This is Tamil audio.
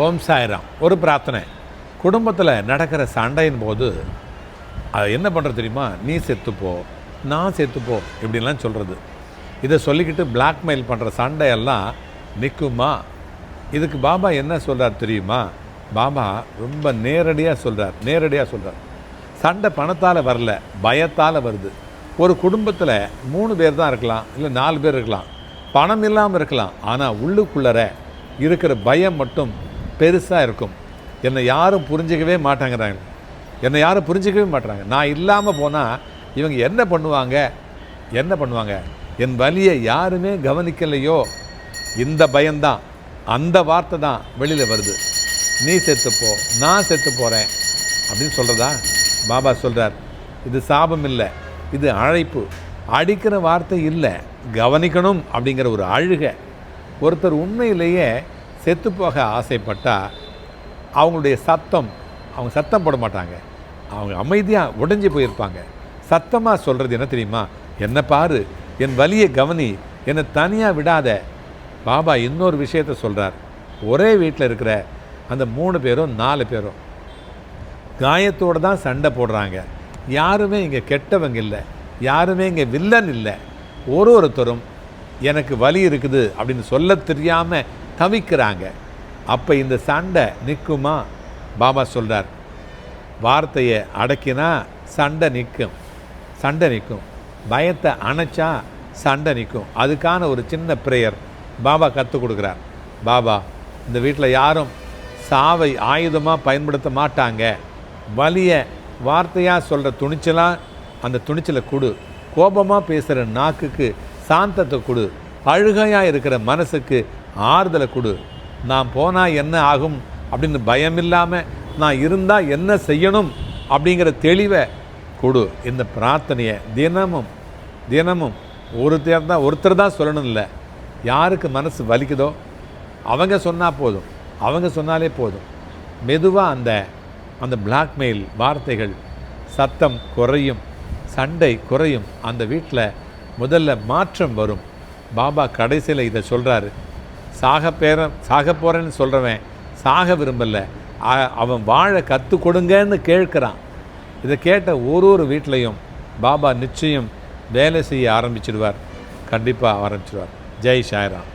ஓம் சாய்ராம். ஒரு பிரார்த்தனை. குடும்பத்தில் நடக்கிற சண்டையின் போது அது என்ன பண்ணுறது தெரியுமா? நீ செத்துப்போ, நான் செத்துப்போ, இப்படிலாம் சொல்கிறது. இதை சொல்லிக்கிட்டு பிளாக்மெயில் பண்ணுற சண்டையெல்லாம் நிற்குமா? இதுக்கு பாபா என்ன சொல்கிறார் தெரியுமா? பாபா ரொம்ப நேரடியாக சொல்கிறார். சண்டை பணத்தால் வரல, பயத்தால் வருது. ஒரு குடும்பத்தில் 3 பேர் தான் இருக்கலாம், இல்லை 4 பேர் இருக்கலாம், பணம் இல்லாமல் இருக்கலாம். ஆனால் உள்ளுக்குள்ளற இருக்கிற பயம் மட்டும் பெருசாக இருக்கும். என்னை யாரும் புரிஞ்சிக்கவே மாட்டாங்கிறாங்க. நான் இல்லாமல் போனால் இவங்க என்ன பண்ணுவாங்க? என் வலியை யாருமே கவனிக்கலையோ, இந்த பயம்தான், அந்த வார்த்தை தான் வெளியில் வருது. நீ செத்துப்போ, நான் செத்து போகிறேன் அப்படின்னு சொல்கிறதா? பாபா சொல்கிறார், இது சாபம் இல்லை, இது அழைப்பு. அடிக்கிற வார்த்தை இல்லை, கவனிக்கணும் அப்படிங்கிற ஒரு அழுகை. ஒருத்தர் உண்மையிலேயே செத்துப்போக ஆசைப்பட்டால் அவங்களுடைய அவங்க சத்தம் போட மாட்டாங்க. அவங்க அமைதியாக உடைஞ்சி போயிருப்பாங்க. சத்தமாக சொல்கிறது என்ன தெரியுமா? என்னை பாரு, என் வலியை கவனி, என்னை தனியாக விடாத. பாபா இன்னொரு விஷயத்தை சொல்கிறார். ஒரே வீட்டில் இருக்கிற அந்த 3 பேரும் 4 பேரும் காயத்தோடு தான் சண்டை போடுறாங்க. யாருமே இங்கே கெட்டவங்க இல்லை, யாருமே இங்கே வில்லன் இல்லை. ஒருத்தரும் எனக்கு வலி இருக்குது அப்படின்னு சொல்ல தெரியாமல் தவிக்கிறாங்க. அப்போ இந்த சண்டை நிற்குமா? பாபா சொல்கிறார், வார்த்தையை அடக்கினா சண்டை நிற்கும். பயத்தை அணைச்சா சண்டை நிற்கும். அதுக்கான ஒரு சின்ன ப்ரேயர் பாபா கற்றுக் கொடுக்குறார். பாபா, இந்த வீட்டில் யாரும் சாவை ஆயுதமாக பயன்படுத்த மாட்டாங்க. வலியை வார்த்தையாக சொல்கிற துணிச்சலாக அந்த துணிச்சலை கொடு. கோபமாக பேசுகிற நாக்குக்கு சாந்தத்தை கொடு. அழுகையாக இருக்கிற மனசுக்கு ஆறுதலை கொடு. நான் போனால் என்ன ஆகும் அப்படின்னு பயம் இல்லாமல் நான் இருந்தால் என்ன செய்யணும் அப்படிங்கிற தெளிவை கொடு. இந்த பிரார்த்தனையை தினமும் ஒருத்தர் தான் சொல்லணும் இல்லை. யாருக்கு மனசு வலிக்குதோ அவங்க சொன்னாலே போதும். மெதுவாக அந்த பிளாக்மெயில் வார்த்தைகள் சத்தம் குறையும், சண்டை குறையும். அந்த வீட்டில் முதல்ல மாற்றம் வரும். பாபா கடைசியில் இதை சொல்கிறாரு, சாக போகிறேன்னு சொல்கிறவன் சாக விரும்பலை, அவன் வாழ கற்றுக் கொடுங்கன்னு கேட்குறான். இதை கேட்ட ஒரு வீட்லையும் பாபா நிச்சயம் வேலை செய்ய ஆரம்பிச்சிடுவார். கண்டிப்பாக ஆரம்பிச்சிடுவார். ஜெய் சாய்ராம்.